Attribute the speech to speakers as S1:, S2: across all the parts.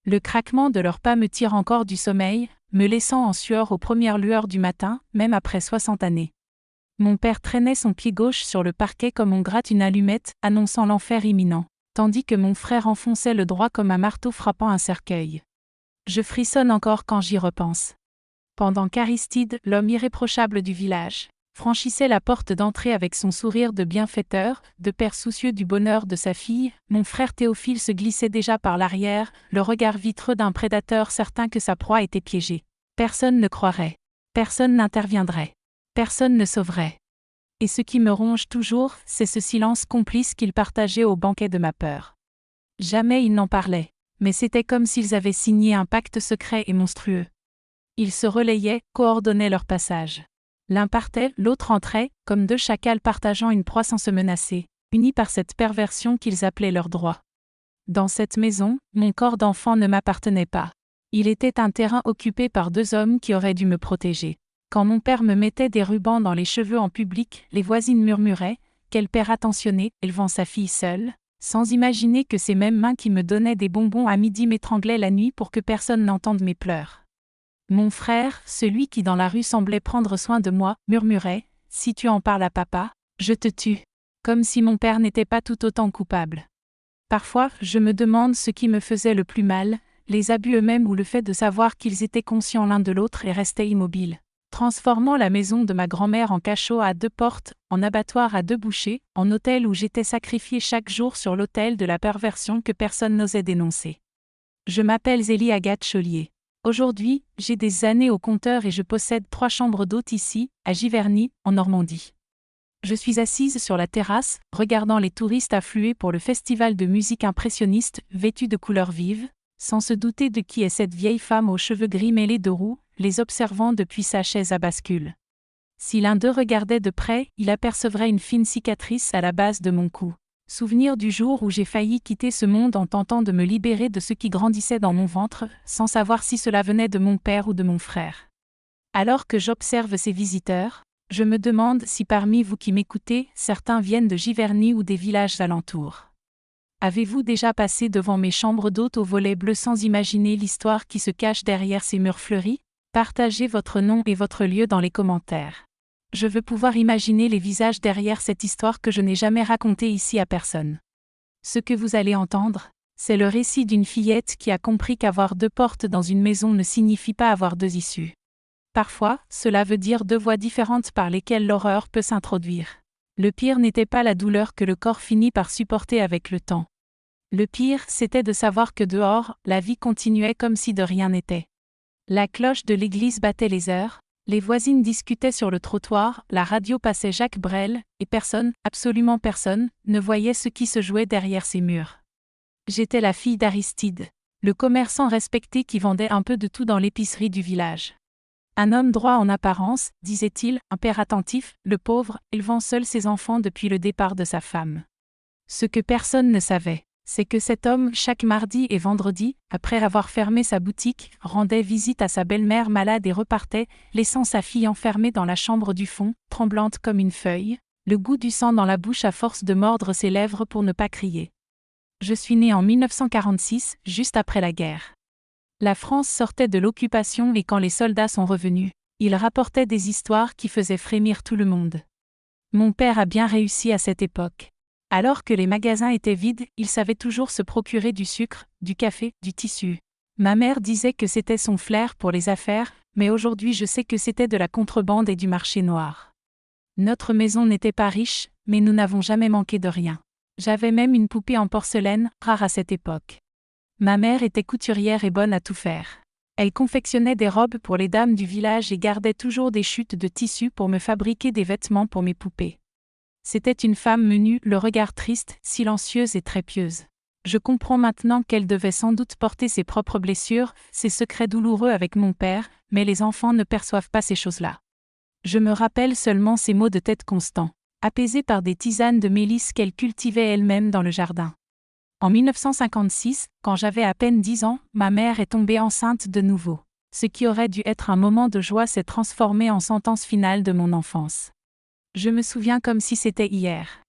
S1: Le craquement de leurs pas me tire encore du sommeil, me laissant en sueur aux premières lueurs du matin, même après 60 années. Mon père traînait son pied gauche sur le parquet comme on gratte une allumette, annonçant l'enfer imminent, tandis que mon frère enfonçait le droit comme un marteau frappant un cercueil. Je frissonne encore quand j'y repense. Pendant qu'Aristide, l'homme irréprochable du village, franchissait la porte d'entrée avec son sourire de bienfaiteur, de père soucieux du bonheur de sa fille, mon frère Théophile se glissait déjà par l'arrière, le regard vitreux d'un prédateur certain que sa proie était piégée. Personne ne croirait. Personne n'interviendrait. Personne ne sauverait. Et ce qui me ronge toujours, c'est ce silence complice qu'ils partageaient au banquet de ma peur. Jamais ils n'en parlaient, mais c'était comme s'ils avaient signé un pacte secret et monstrueux. Ils se relayaient, coordonnaient leur passage. L'un partait, l'autre entrait, comme deux chacals partageant une proie sans se menacer, unis par cette perversion qu'ils appelaient leur droit. Dans cette maison, mon corps d'enfant ne m'appartenait pas. Il était un terrain occupé par deux hommes qui auraient dû me protéger. Quand mon père me mettait des rubans dans les cheveux en public, les voisines murmuraient « Quel père attentionné, élevant sa fille seule », sans imaginer que ces mêmes mains qui me donnaient des bonbons à midi m'étranglaient la nuit pour que personne n'entende mes pleurs. Mon frère, celui qui dans la rue semblait prendre soin de moi, murmurait « Si tu en parles à papa, je te tue », comme si mon père n'était pas tout autant coupable. Parfois, je me demande ce qui me faisait le plus mal, les abus eux-mêmes ou le fait de savoir qu'ils étaient conscients l'un de l'autre et restaient immobiles, transformant la maison de ma grand-mère en cachot à deux portes, en abattoir à deux bouchées, en hôtel où j'étais sacrifiée chaque jour sur l'autel de la perversion que personne n'osait dénoncer. Je m'appelle Zélie Agathe Chollier. Aujourd'hui, j'ai des années au compteur et je possède 3 chambres d'hôtes ici, à Giverny, en Normandie. Je suis assise sur la terrasse, regardant les touristes affluer pour le festival de musique impressionniste, vêtus de couleurs vives, sans se douter de qui est cette vieille femme aux cheveux gris mêlés de roux, les observant depuis sa chaise à bascule. Si l'un d'eux regardait de près, il apercevrait une fine cicatrice à la base de mon cou. Souvenir du jour où j'ai failli quitter ce monde en tentant de me libérer de ce qui grandissait dans mon ventre, sans savoir si cela venait de mon père ou de mon frère. Alors que j'observe ces visiteurs, je me demande si parmi vous qui m'écoutez, certains viennent de Giverny ou des villages alentours. Avez-vous déjà passé devant mes chambres d'hôtes aux volets bleus sans imaginer l'histoire qui se cache derrière ces murs fleuris? Partagez votre nom et votre lieu dans les commentaires. Je veux pouvoir imaginer les visages derrière cette histoire que je n'ai jamais racontée ici à personne. Ce que vous allez entendre, c'est le récit d'une fillette qui a compris qu'avoir 2 portes dans une maison ne signifie pas avoir 2 issues. Parfois, cela veut dire 2 voies différentes par lesquelles l'horreur peut s'introduire. Le pire n'était pas la douleur que le corps finit par supporter avec le temps. Le pire, c'était de savoir que dehors, la vie continuait comme si de rien n'était. La cloche de l'église battait les heures, les voisines discutaient sur le trottoir, la radio passait Jacques Brel, et personne, absolument personne, ne voyait ce qui se jouait derrière ces murs. J'étais la fille d'Aristide, le commerçant respecté qui vendait un peu de tout dans l'épicerie du village. Un homme droit en apparence, disait-il, un père attentif, le pauvre, élevant seul ses enfants depuis le départ de sa femme. Ce que personne ne savait, c'est que cet homme, chaque mardi et vendredi, après avoir fermé sa boutique, rendait visite à sa belle-mère malade et repartait, laissant sa fille enfermée dans la chambre du fond, tremblante comme une feuille, le goût du sang dans la bouche à force de mordre ses lèvres pour ne pas crier. Je suis née en 1946, juste après la guerre. La France sortait de l'occupation et quand les soldats sont revenus, ils rapportaient des histoires qui faisaient frémir tout le monde. Mon père a bien réussi à cette époque. Alors que les magasins étaient vides, il savait toujours se procurer du sucre, du café, du tissu. Ma mère disait que c'était son flair pour les affaires, mais aujourd'hui je sais que c'était de la contrebande et du marché noir. Notre maison n'était pas riche, mais nous n'avons jamais manqué de rien. J'avais même une poupée en porcelaine, rare à cette époque. Ma mère était couturière et bonne à tout faire. Elle confectionnait des robes pour les dames du village et gardait toujours des chutes de tissu pour me fabriquer des vêtements pour mes poupées. C'était une femme menue, le regard triste, silencieuse et très pieuse. Je comprends maintenant qu'elle devait sans doute porter ses propres blessures, ses secrets douloureux avec mon père, mais les enfants ne perçoivent pas ces choses-là. Je me rappelle seulement ces maux de tête constants, apaisés par des tisanes de mélisse qu'elle cultivait elle-même dans le jardin. En 1956, quand j'avais à peine 10 ans, ma mère est tombée enceinte de nouveau. Ce qui aurait dû être un moment de joie s'est transformé en sentence finale de mon enfance. Je me souviens comme si c'était hier.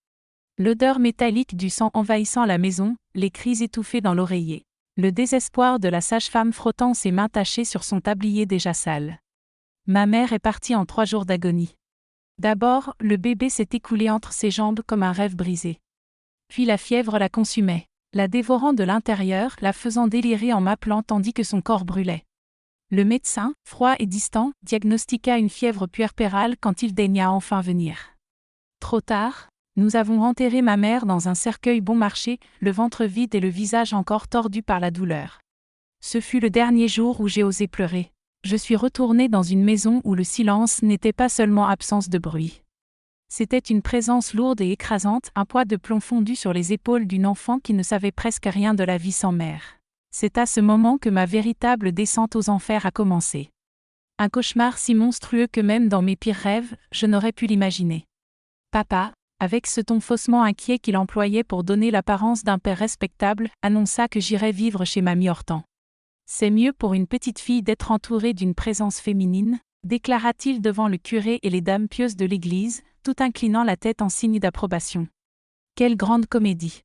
S1: L'odeur métallique du sang envahissant la maison, les cris étouffés dans l'oreiller. Le désespoir de la sage-femme frottant ses mains tachées sur son tablier déjà sale. Ma mère est partie en 3 jours d'agonie. D'abord, le bébé s'est écoulé entre ses jambes comme un rêve brisé. Puis la fièvre la consumait, la dévorant de l'intérieur, la faisant délirer en m'appelant tandis que son corps brûlait. Le médecin, froid et distant, diagnostiqua une fièvre puerpérale quand il daigna enfin venir. Trop tard, nous avons enterré ma mère dans un cercueil bon marché, le ventre vide et le visage encore tordu par la douleur. Ce fut le dernier jour où j'ai osé pleurer. Je suis retournée dans une maison où le silence n'était pas seulement absence de bruit. C'était une présence lourde et écrasante, un poids de plomb fondu sur les épaules d'une enfant qui ne savait presque rien de la vie sans mère. C'est à ce moment que ma véritable descente aux enfers a commencé. Un cauchemar si monstrueux que même dans mes pires rêves, je n'aurais pu l'imaginer. Papa, avec ce ton faussement inquiet qu'il employait pour donner l'apparence d'un père respectable, annonça que j'irais vivre chez mamie Hortense. C'est mieux pour une petite fille d'être entourée d'une présence féminine, déclara-t-il devant le curé et les dames pieuses de l'église, tout inclinant la tête en signe d'approbation. Quelle grande comédie!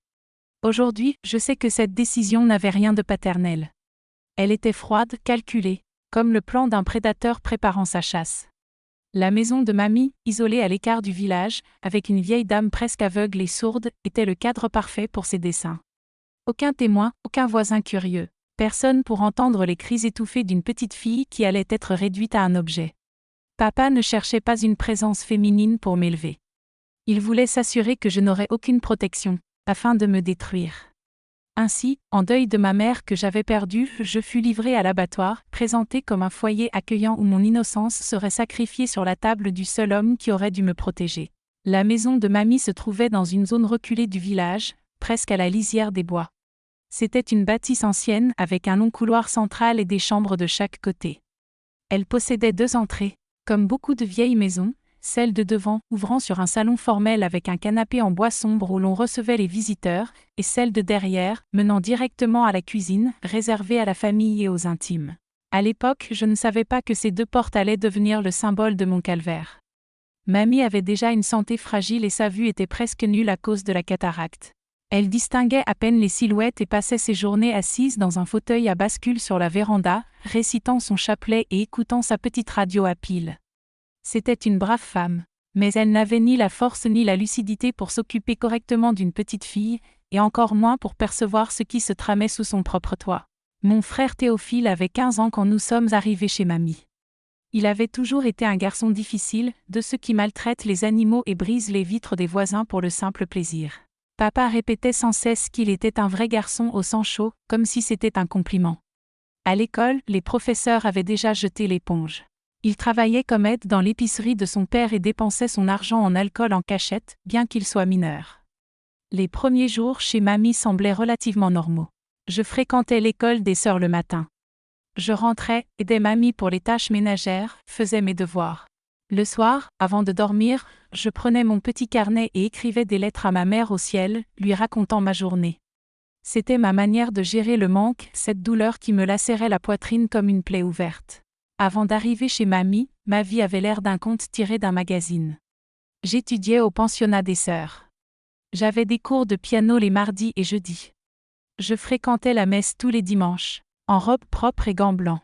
S1: Aujourd'hui, je sais que cette décision n'avait rien de paternel. Elle était froide, calculée, comme le plan d'un prédateur préparant sa chasse. La maison de mamie, isolée à l'écart du village, avec une vieille dame presque aveugle et sourde, était le cadre parfait pour ses desseins. Aucun témoin, aucun voisin curieux, personne pour entendre les cris étouffés d'une petite fille qui allait être réduite à un objet. Papa ne cherchait pas une présence féminine pour m'élever. Il voulait s'assurer que je n'aurais aucune protection, afin de me détruire. Ainsi, en deuil de ma mère que j'avais perdue, je fus livré à l'abattoir, présenté comme un foyer accueillant où mon innocence serait sacrifiée sur la table du seul homme qui aurait dû me protéger. La maison de mamie se trouvait dans une zone reculée du village, presque à la lisière des bois. C'était une bâtisse ancienne avec un long couloir central et des chambres de chaque côté. Elle possédait 2 entrées, comme beaucoup de vieilles maisons, celle de devant ouvrant sur un salon formel avec un canapé en bois sombre où l'on recevait les visiteurs, et celle de derrière, menant directement à la cuisine, réservée à la famille et aux intimes. À l'époque, je ne savais pas que ces 2 portes allaient devenir le symbole de mon calvaire. Mamie avait déjà une santé fragile et sa vue était presque nulle à cause de la cataracte. Elle distinguait à peine les silhouettes et passait ses journées assise dans un fauteuil à bascule sur la véranda, récitant son chapelet et écoutant sa petite radio à pile. C'était une brave femme, mais elle n'avait ni la force ni la lucidité pour s'occuper correctement d'une petite fille, et encore moins pour percevoir ce qui se tramait sous son propre toit. Mon frère Théophile avait 15 ans quand nous sommes arrivés chez mamie. Il avait toujours été un garçon difficile, de ceux qui maltraitent les animaux et brisent les vitres des voisins pour le simple plaisir. Papa répétait sans cesse qu'il était un vrai garçon au sang chaud, comme si c'était un compliment. À l'école, les professeurs avaient déjà jeté l'éponge. Il travaillait comme aide dans l'épicerie de son père et dépensait son argent en alcool en cachette, bien qu'il soit mineur. Les premiers jours chez mamie semblaient relativement normaux. Je fréquentais l'école des sœurs le matin. Je rentrais, aidais mamie pour les tâches ménagères, faisais mes devoirs. Le soir, avant de dormir, je prenais mon petit carnet et écrivais des lettres à ma mère au ciel, lui racontant ma journée. C'était ma manière de gérer le manque, cette douleur qui me lacérait la poitrine comme une plaie ouverte. Avant d'arriver chez mamie, ma vie avait l'air d'un conte tiré d'un magazine. J'étudiais au pensionnat des sœurs. J'avais des cours de piano les mardis et jeudis. Je fréquentais la messe tous les dimanches, en robe propre et gants blancs.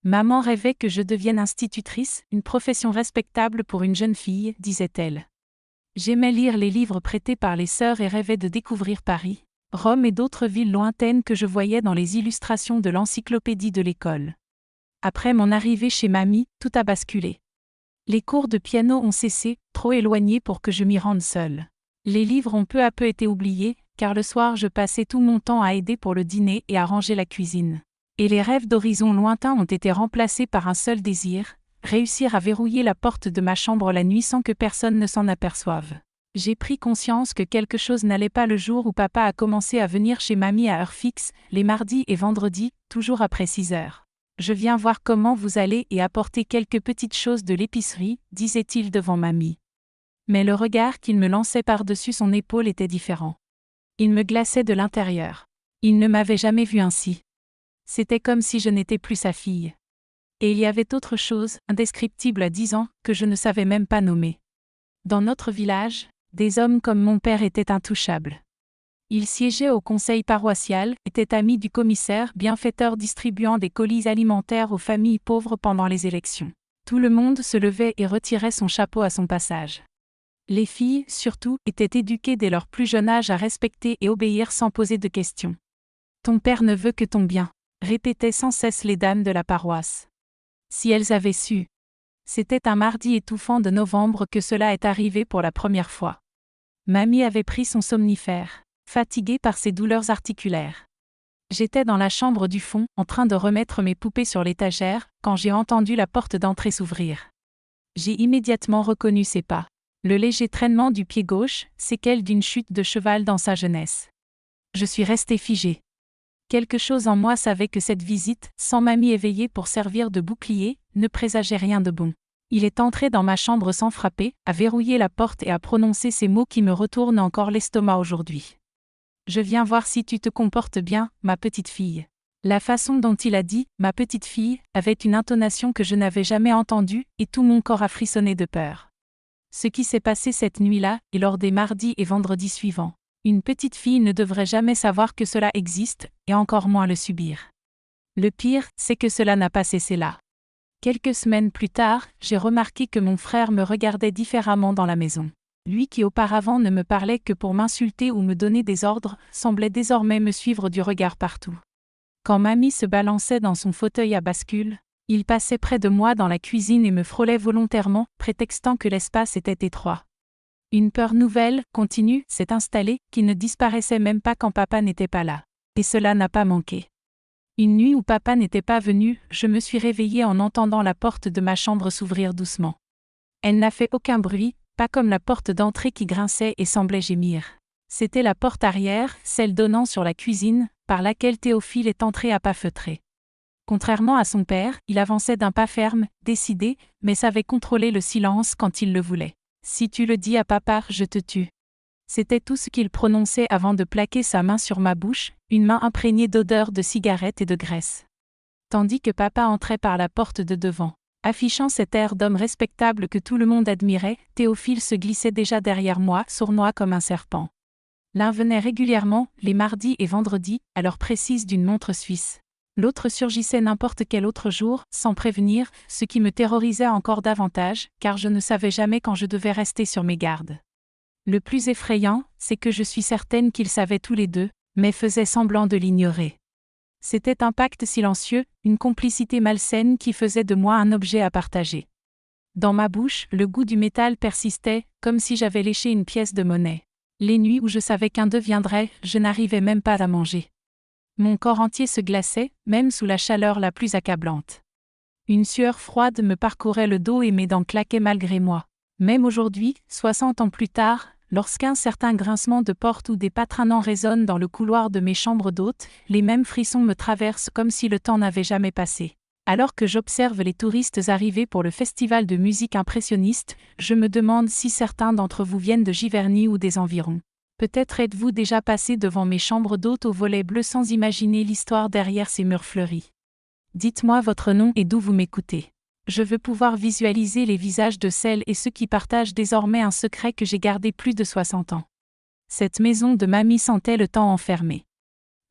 S1: Maman rêvait que je devienne institutrice, une profession respectable pour une jeune fille, disait-elle. J'aimais lire les livres prêtés par les sœurs et rêvais de découvrir Paris, Rome et d'autres villes lointaines que je voyais dans les illustrations de l'encyclopédie de l'école. Après mon arrivée chez mamie, tout a basculé. Les cours de piano ont cessé, trop éloignés pour que je m'y rende seule. Les livres ont peu à peu été oubliés, car le soir je passais tout mon temps à aider pour le dîner et à ranger la cuisine. Et les rêves d'horizons lointains ont été remplacés par un seul désir, réussir à verrouiller la porte de ma chambre la nuit sans que personne ne s'en aperçoive. J'ai pris conscience que quelque chose n'allait pas le jour où papa a commencé à venir chez mamie à heure fixe, les mardis et vendredis, toujours après 6 heures. Je viens voir comment vous allez et apporter quelques petites choses de l'épicerie, disait-il devant mamie. Mais le regard qu'il me lançait par-dessus son épaule était différent. Il me glaçait de l'intérieur. Il ne m'avait jamais vu ainsi. C'était comme si je n'étais plus sa fille. Et il y avait autre chose, indescriptible à 10 ans, que je ne savais même pas nommer. Dans notre village, des hommes comme mon père étaient intouchables. Il siégeait au conseil paroissial, était ami du commissaire bienfaiteur distribuant des colis alimentaires aux familles pauvres pendant les élections. Tout le monde se levait et retirait son chapeau à son passage. Les filles, surtout, étaient éduquées dès leur plus jeune âge à respecter et obéir sans poser de questions. « Ton père ne veut que ton bien », répétaient sans cesse les dames de la paroisse. Si elles avaient su. C'était un mardi étouffant de novembre que cela est arrivé pour la première fois. Mamie avait pris son somnifère, fatiguée par ses douleurs articulaires. J'étais dans la chambre du fond, en train de remettre mes poupées sur l'étagère, quand j'ai entendu la porte d'entrée s'ouvrir. J'ai immédiatement reconnu ses pas. Le léger traînement du pied gauche, séquelle d'une chute de cheval dans sa jeunesse. Je suis restée figée. Quelque chose en moi savait que cette visite, sans mamie éveillée pour servir de bouclier, ne présageait rien de bon. Il est entré dans ma chambre sans frapper, a verrouillé la porte et a prononcé ces mots qui me retournent encore l'estomac aujourd'hui. « Je viens voir si tu te comportes bien, ma petite fille. » La façon dont il a dit « ma petite fille » avait une intonation que je n'avais jamais entendue, et tout mon corps a frissonné de peur. Ce qui s'est passé cette nuit-là, et lors des mardis et vendredis suivants. Une petite fille ne devrait jamais savoir que cela existe, et encore moins le subir. Le pire, c'est que cela n'a pas cessé là. Quelques semaines plus tard, j'ai remarqué que mon frère me regardait différemment dans la maison. Lui qui auparavant ne me parlait que pour m'insulter ou me donner des ordres, semblait désormais me suivre du regard partout. Quand mamie se balançait dans son fauteuil à bascule, il passait près de moi dans la cuisine et me frôlait volontairement, prétextant que l'espace était étroit. Une peur nouvelle, continue, s'est installée, qui ne disparaissait même pas quand papa n'était pas là. Et cela n'a pas manqué. Une nuit où papa n'était pas venu, je me suis réveillée en entendant la porte de ma chambre s'ouvrir doucement. Elle n'a fait aucun bruit, pas comme la porte d'entrée qui grinçait et semblait gémir. C'était la porte arrière, celle donnant sur la cuisine, par laquelle Théophile est entré à pas feutrés. Contrairement à son père, il avançait d'un pas ferme, décidé, mais savait contrôler le silence quand il le voulait. « Si tu le dis à papa, je te tue. » C'était tout ce qu'il prononçait avant de plaquer sa main sur ma bouche, une main imprégnée d'odeur de cigarette et de graisse. Tandis que papa entrait par la porte de devant. Affichant cet air d'homme respectable que tout le monde admirait, Théophile se glissait déjà derrière moi, sournois comme un serpent. L'un venait régulièrement, les mardis et vendredis, à l'heure précise d'une montre suisse. L'autre surgissait n'importe quel autre jour, sans prévenir, ce qui me terrorisait encore davantage, car je ne savais jamais quand je devais rester sur mes gardes. Le plus effrayant, c'est que je suis certaine qu'ils savaient tous les deux, mais faisaient semblant de l'ignorer. C'était un pacte silencieux, une complicité malsaine qui faisait de moi un objet à partager. Dans ma bouche, le goût du métal persistait, comme si j'avais léché une pièce de monnaie. Les nuits où je savais qu'un d'eux viendrait, je n'arrivais même pas à manger. Mon corps entier se glaçait, même sous la chaleur la plus accablante. Une sueur froide me parcourait le dos et mes dents claquaient malgré moi. Même aujourd'hui, 60 ans plus tard, lorsqu'un certain grincement de porte ou des pas traînants résonne dans le couloir de mes chambres d'hôtes, les mêmes frissons me traversent comme si le temps n'avait jamais passé. Alors que j'observe les touristes arriver pour le festival de musique impressionniste, je me demande si certains d'entre vous viennent de Giverny ou des environs. Peut-être êtes-vous déjà passé devant mes chambres d'hôtes aux volets bleus sans imaginer l'histoire derrière ces murs fleuris. Dites-moi votre nom et d'où vous m'écoutez. Je veux pouvoir visualiser les visages de celles et ceux qui partagent désormais un secret que j'ai gardé plus de 60 ans. Cette maison de mamie sentait le temps enfermé.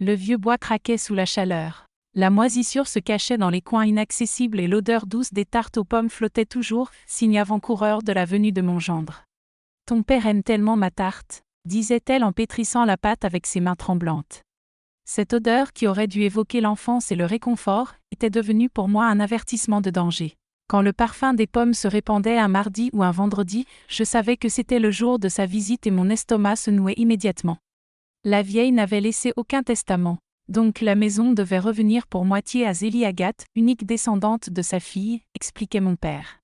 S1: Le vieux bois craquait sous la chaleur. La moisissure se cachait dans les coins inaccessibles et l'odeur douce des tartes aux pommes flottait toujours, signe avant-coureur de la venue de mon gendre. « Ton père aime tellement ma tarte », disait-elle en pétrissant la pâte avec ses mains tremblantes. Cette odeur qui aurait dû évoquer l'enfance et le réconfort, était devenue pour moi un avertissement de danger. Quand le parfum des pommes se répandait un mardi ou un vendredi, je savais que c'était le jour de sa visite et mon estomac se nouait immédiatement. La vieille n'avait laissé aucun testament, donc la maison devait revenir pour moitié à Zélie Agathe, unique descendante de sa fille, expliquait mon père.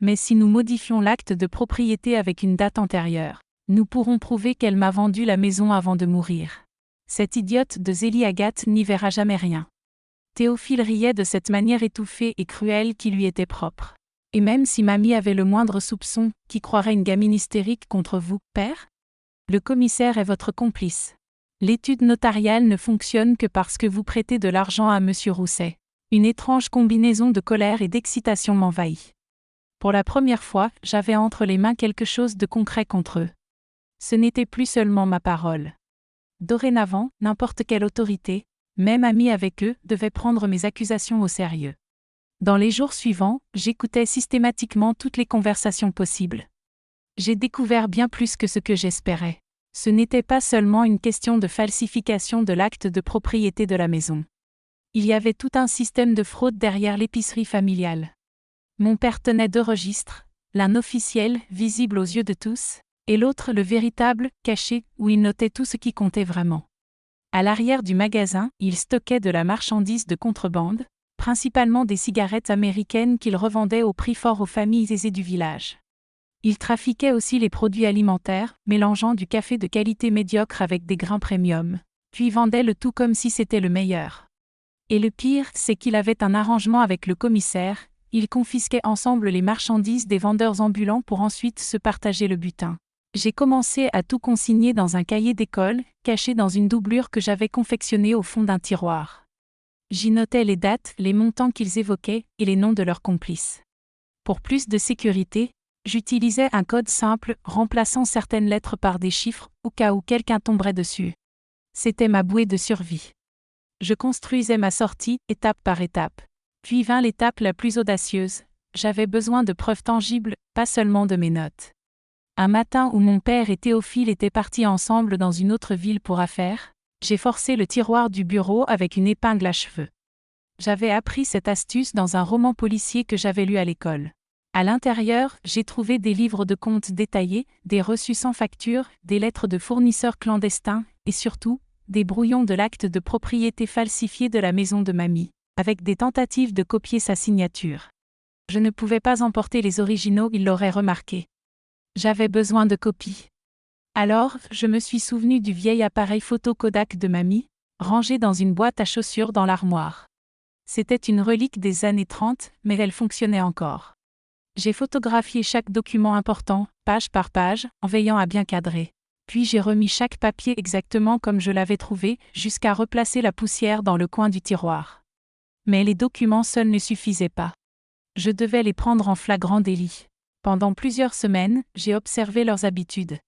S1: Mais si nous modifions l'acte de propriété avec une date antérieure, nous pourrons prouver qu'elle m'a vendu la maison avant de mourir. Cette idiote de Zélie Agathe n'y verra jamais rien. Théophile riait de cette manière étouffée et cruelle qui lui était propre. Et même si mamie avait le moindre soupçon, qui croirait une gamine hystérique contre vous, père ? Le commissaire est votre complice. L'étude notariale ne fonctionne que parce que vous prêtez de l'argent à monsieur Rousset. Une étrange combinaison de colère et d'excitation m'envahit. Pour la première fois, j'avais entre les mains quelque chose de concret contre eux. Ce n'était plus seulement ma parole. Dorénavant, n'importe quelle autorité, même amie avec eux, devait prendre mes accusations au sérieux. Dans les jours suivants, j'écoutais systématiquement toutes les conversations possibles. J'ai découvert bien plus que ce que j'espérais. Ce n'était pas seulement une question de falsification de l'acte de propriété de la maison. Il y avait tout un système de fraude derrière l'épicerie familiale. Mon père tenait 2 registres, l'un officiel, visible aux yeux de tous, et l'autre le véritable, caché, où il notait tout ce qui comptait vraiment. À l'arrière du magasin, il stockait de la marchandise de contrebande, principalement des cigarettes américaines qu'il revendait au prix fort aux familles aisées du village. Il trafiquait aussi les produits alimentaires, mélangeant du café de qualité médiocre avec des grains premium, puis vendait le tout comme si c'était le meilleur. Et le pire, c'est qu'il avait un arrangement avec le commissaire, ils confisquaient ensemble les marchandises des vendeurs ambulants pour ensuite se partager le butin. J'ai commencé à tout consigner dans un cahier d'école, caché dans une doublure que j'avais confectionnée au fond d'un tiroir. J'y notais les dates, les montants qu'ils évoquaient, et les noms de leurs complices. Pour plus de sécurité, j'utilisais un code simple, remplaçant certaines lettres par des chiffres, au cas où quelqu'un tomberait dessus. C'était ma bouée de survie. Je construisais ma sortie, étape par étape. Puis vint l'étape la plus audacieuse. J'avais besoin de preuves tangibles, pas seulement de mes notes. Un matin où mon père et Théophile étaient partis ensemble dans une autre ville pour affaires, j'ai forcé le tiroir du bureau avec une épingle à cheveux. J'avais appris cette astuce dans un roman policier que j'avais lu à l'école. À l'intérieur, j'ai trouvé des livres de comptes détaillés, des reçus sans facture, des lettres de fournisseurs clandestins, et surtout, des brouillons de l'acte de propriété falsifié de la maison de mamie, avec des tentatives de copier sa signature. Je ne pouvais pas emporter les originaux, il l'aurait remarqué. J'avais besoin de copies. Alors, je me suis souvenu du vieil appareil photo Kodak de mamie, rangé dans une boîte à chaussures dans l'armoire. C'était une relique des années 30, mais elle fonctionnait encore. J'ai photographié chaque document important, page par page, en veillant à bien cadrer. Puis j'ai remis chaque papier exactement comme je l'avais trouvé, jusqu'à replacer la poussière dans le coin du tiroir. Mais les documents seuls ne suffisaient pas. Je devais les prendre en flagrant délit. Pendant plusieurs semaines, j'ai observé leurs habitudes.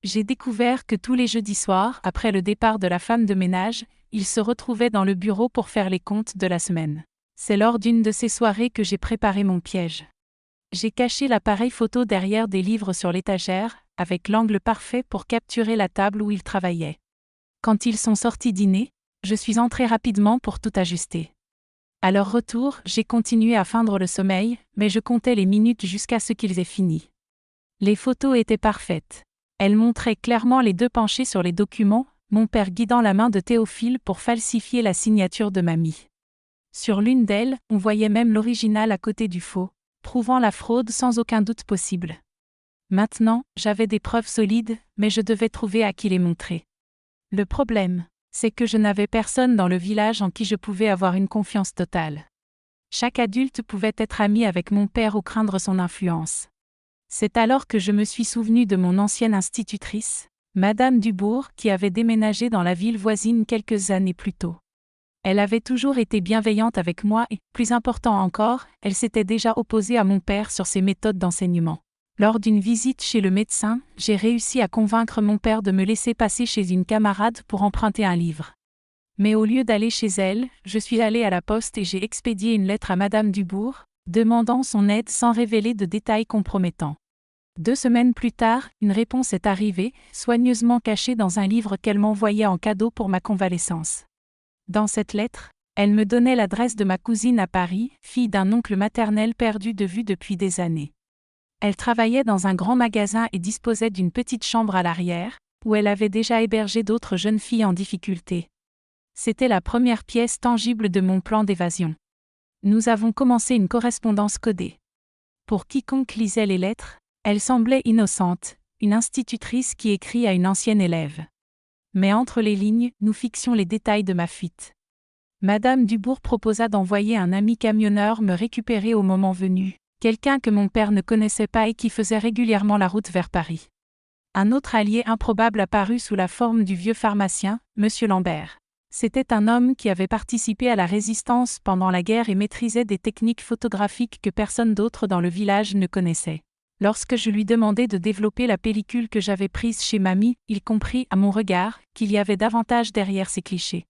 S1: J'ai découvert que tous les jeudis soirs, après le départ de la femme de ménage, ils se retrouvaient dans le bureau pour faire les comptes de la semaine. C'est lors d'une de ces soirées que j'ai préparé mon piège. J'ai caché l'appareil photo derrière des livres sur l'étagère, avec l'angle parfait pour capturer la table où ils travaillaient. Quand ils sont sortis dîner, je suis entré rapidement pour tout ajuster. À leur retour, j'ai continué à feindre le sommeil, mais je comptais les minutes jusqu'à ce qu'ils aient fini. Les photos étaient parfaites. Elles montraient clairement les 2 penchés sur les documents, mon père guidant la main de Théophile pour falsifier la signature de mamie. Sur l'une d'elles, on voyait même l'original à côté du faux, prouvant la fraude sans aucun doute possible. Maintenant, j'avais des preuves solides, mais je devais trouver à qui les montrer. Le problème, c'est que je n'avais personne dans le village en qui je pouvais avoir une confiance totale. Chaque adulte pouvait être ami avec mon père ou craindre son influence. C'est alors que je me suis souvenu de mon ancienne institutrice, Madame Dubourg, qui avait déménagé dans la ville voisine quelques années plus tôt. Elle avait toujours été bienveillante avec moi et, plus important encore, elle s'était déjà opposée à mon père sur ses méthodes d'enseignement. Lors d'une visite chez le médecin, j'ai réussi à convaincre mon père de me laisser passer chez une camarade pour emprunter un livre. Mais au lieu d'aller chez elle, je suis allé à la poste et j'ai expédié une lettre à Madame Dubourg, demandant son aide sans révéler de détails compromettants. 2 semaines plus tard, une réponse est arrivée, soigneusement cachée dans un livre qu'elle m'envoyait en cadeau pour ma convalescence. Dans cette lettre, elle me donnait l'adresse de ma cousine à Paris, fille d'un oncle maternel perdu de vue depuis des années. Elle travaillait dans un grand magasin et disposait d'une petite chambre à l'arrière, où elle avait déjà hébergé d'autres jeunes filles en difficulté. C'était la première pièce tangible de mon plan d'évasion. Nous avons commencé une correspondance codée. Pour quiconque lisait les lettres, elle semblait innocente, une institutrice qui écrit à une ancienne élève. Mais entre les lignes, nous fixions les détails de ma fuite. Madame Dubourg proposa d'envoyer un ami camionneur me récupérer au moment venu, quelqu'un que mon père ne connaissait pas et qui faisait régulièrement la route vers Paris. Un autre allié improbable apparut sous la forme du vieux pharmacien, Monsieur Lambert. C'était un homme qui avait participé à la résistance pendant la guerre et maîtrisait des techniques photographiques que personne d'autre dans le village ne connaissait. Lorsque je lui demandai de développer la pellicule que j'avais prise chez mamie, il comprit, à mon regard, qu'il y avait davantage derrière ces clichés.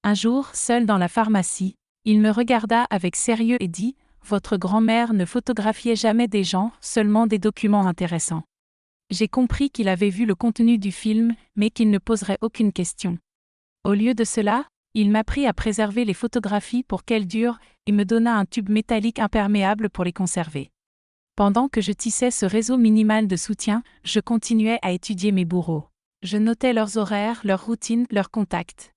S1: Un jour, seul dans la pharmacie, il me regarda avec sérieux et dit « Votre grand-mère ne photographiait jamais des gens, seulement des documents intéressants. » J'ai compris qu'il avait vu le contenu du film, mais qu'il ne poserait aucune question. Au lieu de cela, il m'apprit à préserver les photographies pour qu'elles durent et me donna un tube métallique imperméable pour les conserver. Pendant que je tissais ce réseau minimal de soutien, je continuais à étudier mes bourreaux. Je notais leurs horaires, leurs routines, leurs contacts.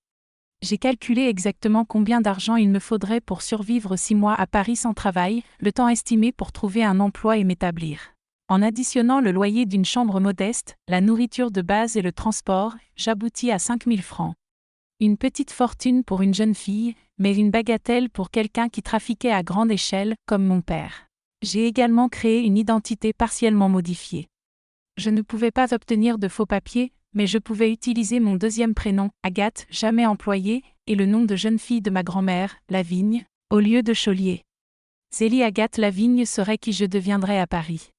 S1: J'ai calculé exactement combien d'argent il me faudrait pour survivre 6 mois à Paris sans travail, le temps estimé pour trouver un emploi et m'établir. En additionnant le loyer d'une chambre modeste, la nourriture de base et le transport, j'aboutis à 5 000 francs. Une petite fortune pour une jeune fille, mais une bagatelle pour quelqu'un qui trafiquait à grande échelle, comme mon père. J'ai également créé une identité partiellement modifiée. Je ne pouvais pas obtenir de faux papiers, mais je pouvais utiliser mon deuxième prénom, Agathe, jamais employé, et le nom de jeune fille de ma grand-mère, Lavigne, au lieu de Chaulier. Zélie Agathe Lavigne serait qui je deviendrais à Paris.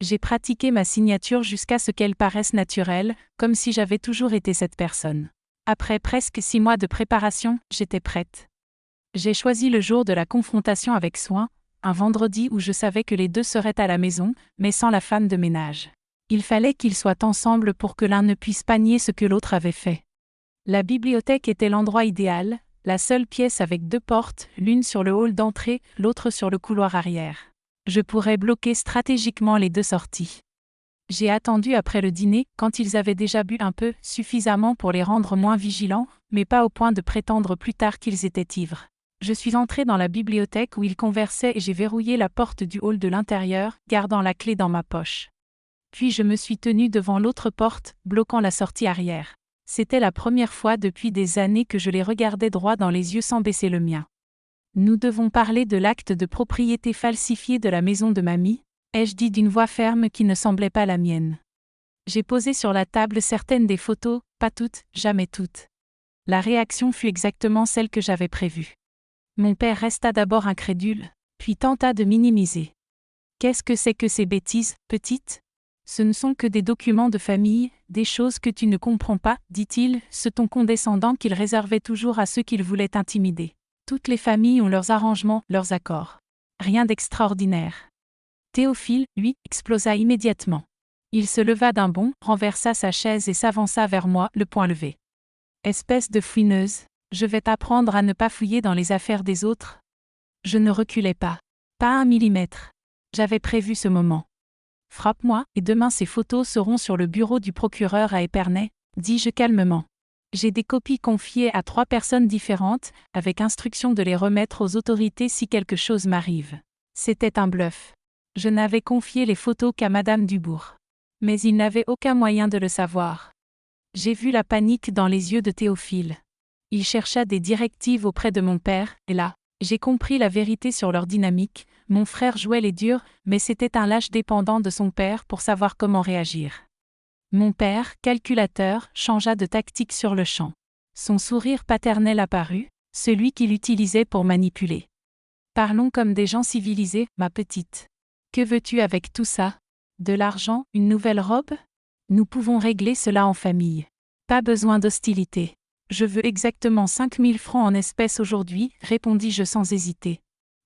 S1: J'ai pratiqué ma signature jusqu'à ce qu'elle paraisse naturelle, comme si j'avais toujours été cette personne. Après presque 6 mois de préparation, j'étais prête. J'ai choisi le jour de la confrontation avec soin, un vendredi où je savais que les deux seraient à la maison, mais sans la femme de ménage. Il fallait qu'ils soient ensemble pour que l'un ne puisse pas nier ce que l'autre avait fait. La bibliothèque était l'endroit idéal, la seule pièce avec 2 portes, l'une sur le hall d'entrée, l'autre sur le couloir arrière. Je pourrais bloquer stratégiquement les 2 sorties. J'ai attendu après le dîner, quand ils avaient déjà bu un peu, suffisamment pour les rendre moins vigilants, mais pas au point de prétendre plus tard qu'ils étaient ivres. Je suis entrée dans la bibliothèque où ils conversaient et j'ai verrouillé la porte du hall de l'intérieur, gardant la clé dans ma poche. Puis je me suis tenue devant l'autre porte, bloquant la sortie arrière. C'était la première fois depuis des années que je les regardais droit dans les yeux sans baisser le mien. Nous devons parler de l'acte de propriété falsifié de la maison de mamie, ai-je dit d'une voix ferme qui ne semblait pas la mienne. J'ai posé sur la table certaines des photos, pas toutes, jamais toutes. La réaction fut exactement celle que j'avais prévue. Mon père resta d'abord incrédule, puis tenta de minimiser. « Qu'est-ce que c'est que ces bêtises, petite ? Ce ne sont que des documents de famille, des choses que tu ne comprends pas, dit-il, ce ton condescendant qu'il réservait toujours à ceux qu'il voulait intimider. Toutes les familles ont leurs arrangements, leurs accords. Rien d'extraordinaire. » Théophile, lui, explosa immédiatement. Il se leva d'un bond, renversa sa chaise et s'avança vers moi, le poing levé. « Espèce de fouineuse, je vais t'apprendre à ne pas fouiller dans les affaires des autres. » Je ne reculais pas. Pas 1 millimètre. J'avais prévu ce moment. « Frappe-moi, et demain ces photos seront sur le bureau du procureur à Épernay, » dis-je calmement. J'ai des copies confiées à 3 personnes différentes, avec instruction de les remettre aux autorités si quelque chose m'arrive. C'était un bluff. Je n'avais confié les photos qu'à Madame Dubourg. Mais il n'avait aucun moyen de le savoir. J'ai vu la panique dans les yeux de Théophile. Il chercha des directives auprès de mon père, et là, j'ai compris la vérité sur leur dynamique. Mon frère jouait les durs, mais c'était un lâche dépendant de son père pour savoir comment réagir. Mon père, calculateur, changea de tactique sur le champ. Son sourire paternel apparut, celui qu'il utilisait pour manipuler. « Parlons comme des gens civilisés, ma petite. Que veux-tu avec tout ça ? De l'argent, une nouvelle robe ? Nous pouvons régler cela en famille. Pas besoin d'hostilité. Je veux exactement 5 000 francs en espèces aujourd'hui, répondis-je sans hésiter.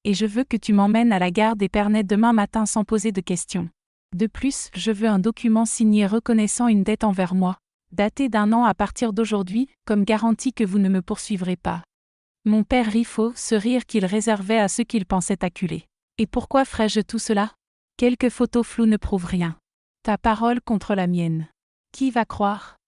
S1: Et je veux que tu m'emmènes à la gare d'Épernay demain matin sans poser de questions. De plus, je veux un document signé reconnaissant une dette envers moi, daté d'1 an à partir d'aujourd'hui, comme garantie que vous ne me poursuivrez pas. » Mon père rit faux, ce rire qu'il réservait à ceux qu'il pensait acculés. Et pourquoi ferais-je tout cela ? Quelques photos floues ne prouvent rien. Ta parole contre la mienne. Qui va croire ?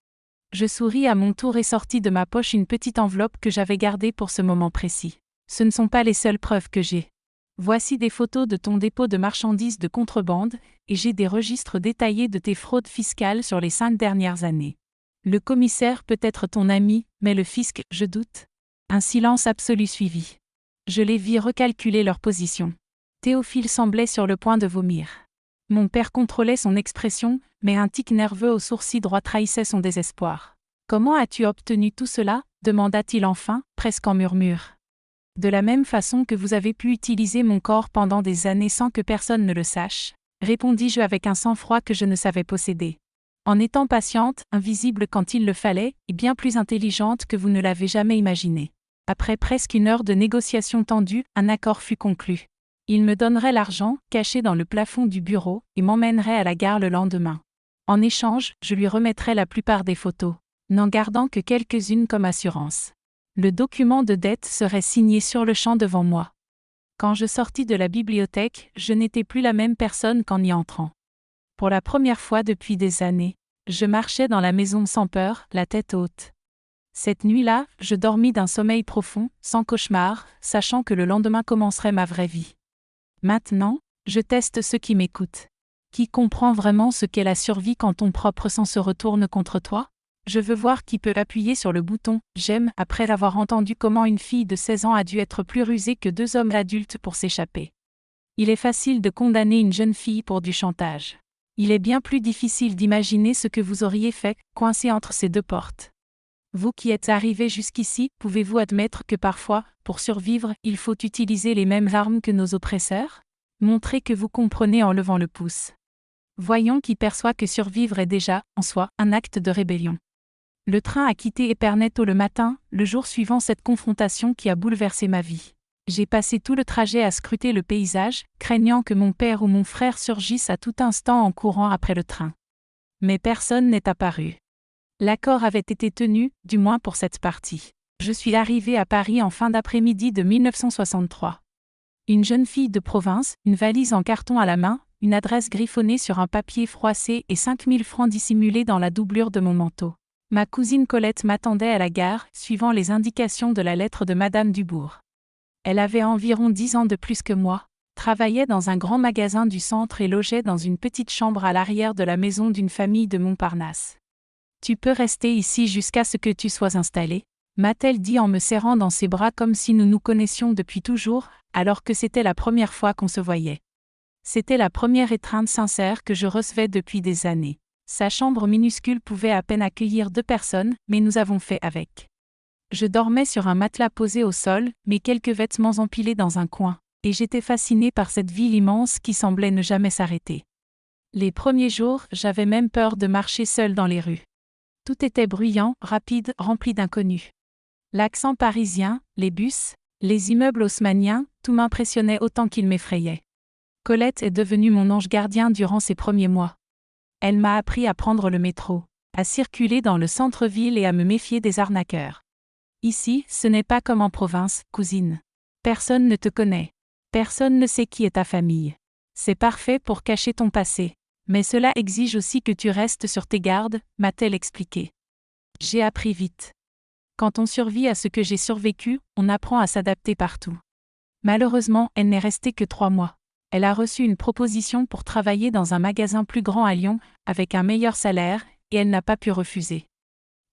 S1: Je souris à mon tour et sortis de ma poche une petite enveloppe que j'avais gardée pour ce moment précis. Ce ne sont pas les seules preuves que j'ai. Voici des photos de ton dépôt de marchandises de contrebande, et j'ai des registres détaillés de tes fraudes fiscales sur les 5 dernières années. Le commissaire peut être ton ami, mais le fisc, je doute. Un silence absolu suivit. Je les vis recalculer leur position. Théophile semblait sur le point de vomir. Mon père contrôlait son expression, mais un tic nerveux au sourcil droit trahissait son désespoir. « Comment as-tu obtenu tout cela ?» demanda-t-il enfin, presque en murmure. « De la même façon que vous avez pu utiliser mon corps pendant des années sans que personne ne le sache. » répondis-je avec un sang-froid que je ne savais posséder. En étant patiente, invisible quand il le fallait, et bien plus intelligente que vous ne l'avez jamais imaginé. Après presque une heure de négociations tendues, un accord fut conclu. Il me donnerait l'argent, caché dans le plafond du bureau, et m'emmènerait à la gare le lendemain. En échange, je lui remettrais la plupart des photos, n'en gardant que quelques-unes comme assurance. Le document de dette serait signé sur le champ devant moi. Quand je sortis de la bibliothèque, je n'étais plus la même personne qu'en y entrant. Pour la première fois depuis des années, je marchais dans la maison sans peur, la tête haute. Cette nuit-là, je dormis d'un sommeil profond, sans cauchemar, sachant que le lendemain commencerait ma vraie vie. Maintenant, je teste ceux qui m'écoutent. Qui comprend vraiment ce qu'est la survie quand ton propre sang se retourne contre toi? Je veux voir qui peut appuyer sur le bouton « J'aime » après avoir entendu comment une fille de 16 ans a dû être plus rusée que 2 hommes adultes pour s'échapper. Il est facile de condamner une jeune fille pour du chantage. Il est bien plus difficile d'imaginer ce que vous auriez fait, coincé entre ces deux portes. Vous qui êtes arrivé jusqu'ici, pouvez-vous admettre que parfois, pour survivre, il faut utiliser les mêmes armes que nos oppresseurs? Montrez que vous comprenez en levant le pouce. Voyons qui perçoit que survivre est déjà, en soi, un acte de rébellion. Le train a quitté Épernay tôt le matin, le jour suivant cette confrontation qui a bouleversé ma vie. J'ai passé tout le trajet à scruter le paysage, craignant que mon père ou mon frère surgissent à tout instant en courant après le train. Mais personne n'est apparu. L'accord avait été tenu, du moins pour cette partie. Je suis arrivée à Paris en fin d'après-midi de 1963. Une jeune fille de province, une valise en carton à la main, une adresse griffonnée sur un papier froissé et 5000 francs dissimulés dans la doublure de mon manteau. Ma cousine Colette m'attendait à la gare, suivant les indications de la lettre de Madame Dubourg. Elle avait environ 10 ans de plus que moi, travaillait dans un grand magasin du centre et logeait dans une petite chambre à l'arrière de la maison d'une famille de Montparnasse. « Tu peux rester ici jusqu'à ce que tu sois installé ?» m'a-t-elle dit en me serrant dans ses bras comme si nous nous connaissions depuis toujours, alors que c'était la première fois qu'on se voyait. C'était la première étreinte sincère que je recevais depuis des années. Sa chambre minuscule pouvait à peine accueillir 2 personnes, mais nous avons fait avec. Je dormais sur un matelas posé au sol, mes quelques vêtements empilés dans un coin, et j'étais fascinée par cette ville immense qui semblait ne jamais s'arrêter. Les premiers jours, j'avais même peur de marcher seule dans les rues. Tout était bruyant, rapide, rempli d'inconnus. L'accent parisien, les bus, les immeubles haussmanniens, tout m'impressionnait autant qu'il m'effrayait. Colette est devenue mon ange gardien durant ces premiers mois. Elle m'a appris à prendre le métro, à circuler dans le centre-ville et à me méfier des arnaqueurs. Ici, ce n'est pas comme en province, cousine. Personne ne te connaît. Personne ne sait qui est ta famille. C'est parfait pour cacher ton passé. Mais cela exige aussi que tu restes sur tes gardes, m'a-t-elle expliqué. J'ai appris vite. Quand on survit à ce que j'ai survécu, on apprend à s'adapter partout. Malheureusement, elle n'est restée que 3 mois. Elle a reçu une proposition pour travailler dans un magasin plus grand à Lyon, avec un meilleur salaire, et elle n'a pas pu refuser.